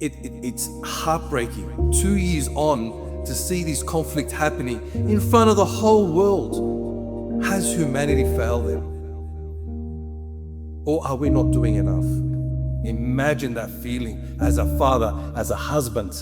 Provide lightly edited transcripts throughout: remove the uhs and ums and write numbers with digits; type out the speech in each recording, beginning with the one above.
It's heartbreaking 2 years on to see this conflict happening in front of the whole world. Has humanity failed them? Or are we not doing enough? Imagine that feeling as a father, as a husband.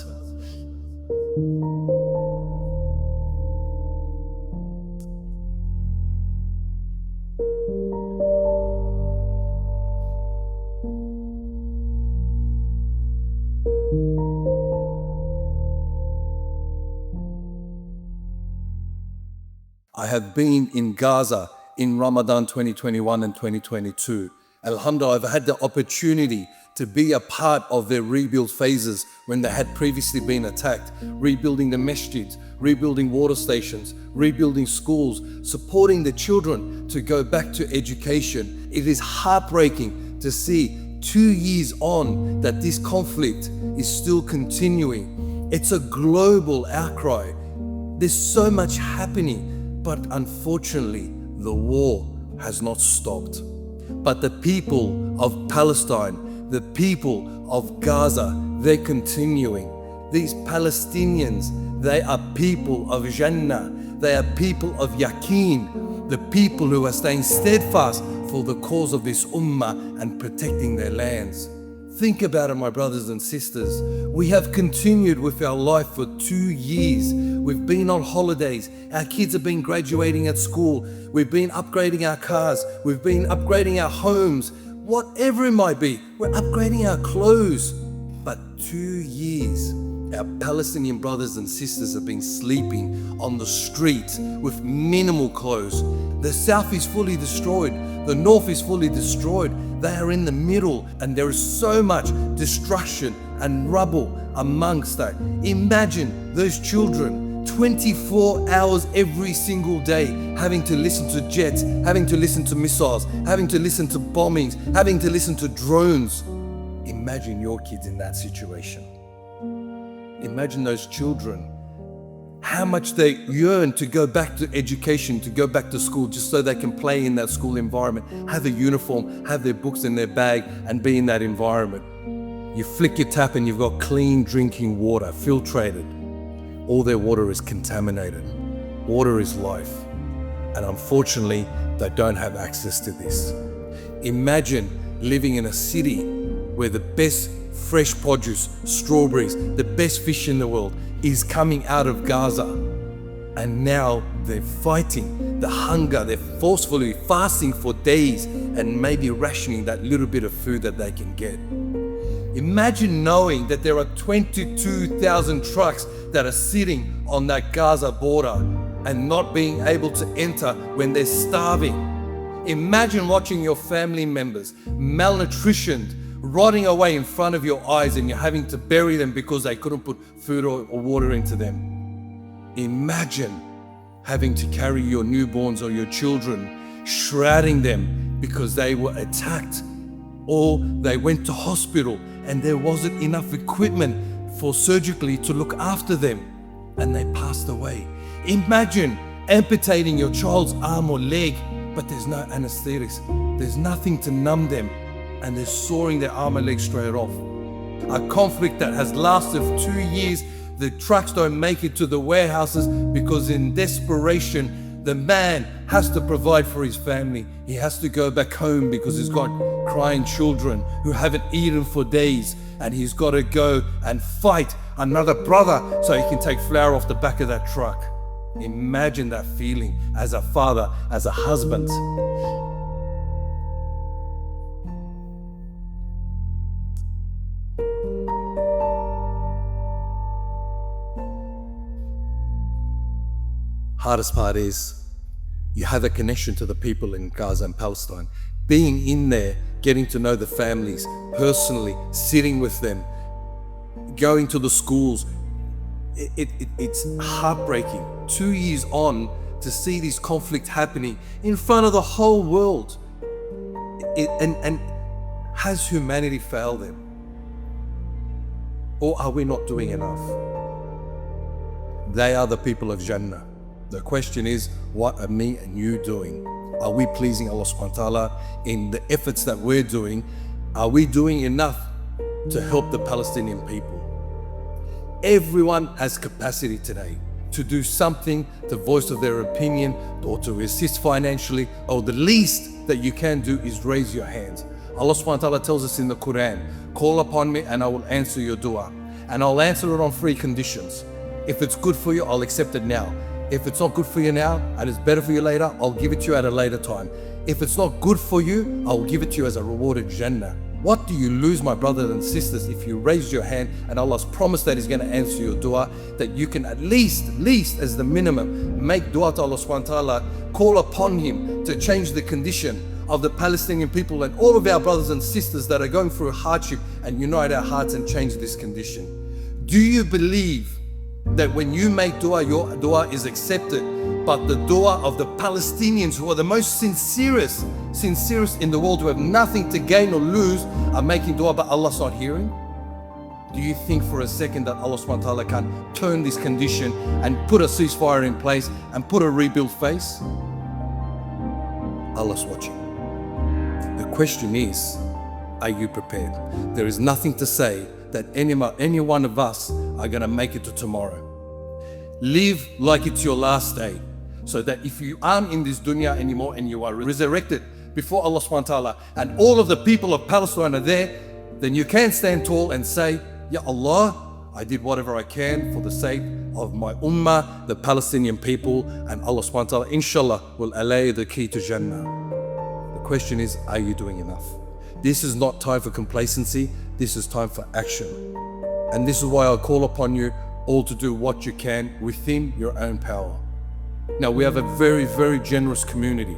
I have been in Gaza in Ramadan 2021 and 2022. Alhamdulillah, I've had the opportunity to be a part of their rebuild phases when they had previously been attacked, rebuilding the masjids, rebuilding water stations, rebuilding schools, supporting the children to go back to education. It is heartbreaking to see 2 years on that this conflict is still continuing. It's a global outcry. There's so much happening, but unfortunately, the war has not stopped. But the people of Palestine, the people of Gaza, they're continuing. These Palestinians, they are people of Jannah. They are people of Yaqeen, the people who are staying steadfast for the cause of this ummah and protecting their lands. Think about it, my brothers and sisters. We have continued with our life for 2 years. We've been on holidays. Our kids have been graduating at school. We've been upgrading our cars. We've been upgrading our homes. Whatever it might be, we're upgrading our clothes. But 2 years, our Palestinian brothers and sisters have been sleeping on the street with minimal clothes. The south is fully destroyed. The north is fully destroyed. They are in the middle, and there is so much destruction and rubble amongst that. Imagine those children 24 hours every single day having to listen to jets, having to listen to missiles, having to listen to bombings, having to listen to drones. Imagine your kids in that situation. Imagine those children, how much they yearn to go back to education, to go back to school, just so they can play in that school environment, have a uniform, have their books in their bag, and be in that environment. You flick your tap and you've got clean drinking water, filtrated. All their water is contaminated. Water is life. And unfortunately, they don't have access to this. Imagine living in a city where the best fresh produce, strawberries, the best fish in the world is coming out of Gaza. And now they're fighting the hunger. They're forcefully fasting for days and maybe rationing that little bit of food that they can get. Imagine knowing that there are 22,000 trucks that are sitting on that Gaza border and not being able to enter when they're starving. Imagine watching your family members malnutritioned, rotting away in front of your eyes, and you're having to bury them because they couldn't put food or water into them. Imagine having to carry your newborns or your children, shrouding them because they were attacked, or they went to hospital and there wasn't enough equipment for surgically to look after them and they passed away. Imagine amputating your child's arm or leg, but there's no anesthetic, there's nothing to numb them, and they're sawing their arm and leg straight off. A conflict that has lasted 2 years. The trucks don't make it to the warehouses because in desperation, the man has to provide for his family. He has to go back home because he's got crying children who haven't eaten for days, and he's got to go and fight another brother so he can take flour off the back of that truck. Imagine that feeling as a father, as a husband. Hardest part is you have a connection to the people in Gaza and Palestine. Being in there, getting to know the families personally, sitting with them, going to the schools. It's heartbreaking 2 years on to see this conflict happening in front of the whole world. And has humanity failed them? Or are we not doing enough? They are the people of Jannah. The question is, what are me and you doing? Are we pleasing Allah subhanahu wa ta'ala in the efforts that we're doing? Are we doing enough to help the Palestinian people. Everyone has capacity today to do something, to voice of their opinion, or to assist financially, or the least that you can do is raise your hands. Allah subhanahu wa ta'ala tells us in the Quran, call upon me and I will answer your dua. And I'll answer it on 3 conditions. If it's good for you, I'll accept it now. If it's not good for you now and it's better for you later, I'll give it to you at a later time. If it's not good for you, I'll give it to you as a rewarded Jannah. What do you lose, my brothers and sisters, if you raise your hand and Allah's promised that He's going to answer your dua, that you can at least as the minimum, make dua to Allah subhanahu wa ta'ala, call upon Him to change the condition of the Palestinian people and all of our brothers and sisters that are going through hardship, and unite our hearts and change this condition. Do you believe that when you make dua, your dua is accepted, but the dua of the Palestinians, who are the most sincerest in the world, who have nothing to gain or lose, are making dua but Allah's not hearing? Do you think for a second that Allah subhanahu wa ta'ala can turn this condition and put a ceasefire in place and put a rebuilt face? Allah's watching. The question is, are you prepared? There is nothing to say that any one of us are going to make it to tomorrow. Live like it's your last day, so that if you aren't in this dunya anymore and you are resurrected before Allah subhanahu wa ta'ala and all of the people of Palestine are there, then you can stand tall and say, Ya Allah, I did whatever I can for the sake of my ummah, the Palestinian people, and Allah subhanahu wa ta'ala, inshallah, will allay the key to Jannah. The question is, are you doing enough? This is not time for complacency, this is time for action. And this is why I call upon you all to do what you can within your own power. Now, we have a very generous community.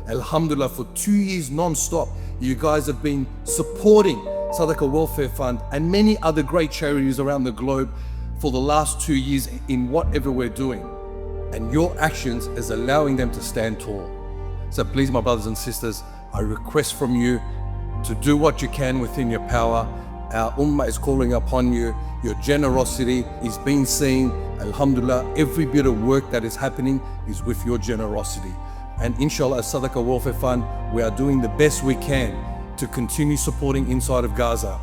Alhamdulillah, for 2 years non-stop, you guys have been supporting Sadaqa Welfare Fund and many other great charities around the globe for the last 2 years in whatever we're doing. And your actions is allowing them to stand tall. So please, my brothers and sisters, I request from you to do what you can within your power. Our ummah is calling upon you. Your generosity is being seen. Alhamdulillah, every bit of work that is happening is with your generosity. And inshallah, as Sadaqa Welfare Fund, we are doing the best we can to continue supporting inside of Gaza.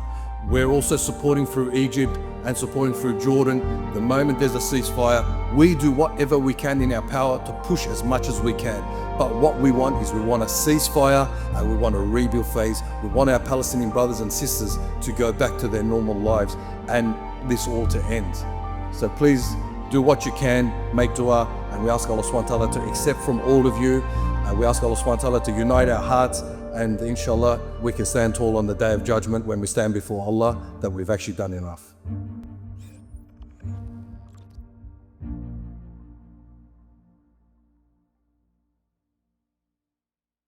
We're also supporting through Egypt and supporting through Jordan. The moment there's a ceasefire, we do whatever we can in our power to push as much as we can. But what we want is, we want a ceasefire and we want a rebuild phase. We want our Palestinian brothers and sisters to go back to their normal lives and this all to end. So please do what you can, make dua, and we ask Allah subhanahu wa ta'ala to accept from all of you. And we ask Allah subhanahu wa ta'ala to unite our hearts, and inshallah we can stand tall on the day of judgment when we stand before Allah, that we've actually done enough.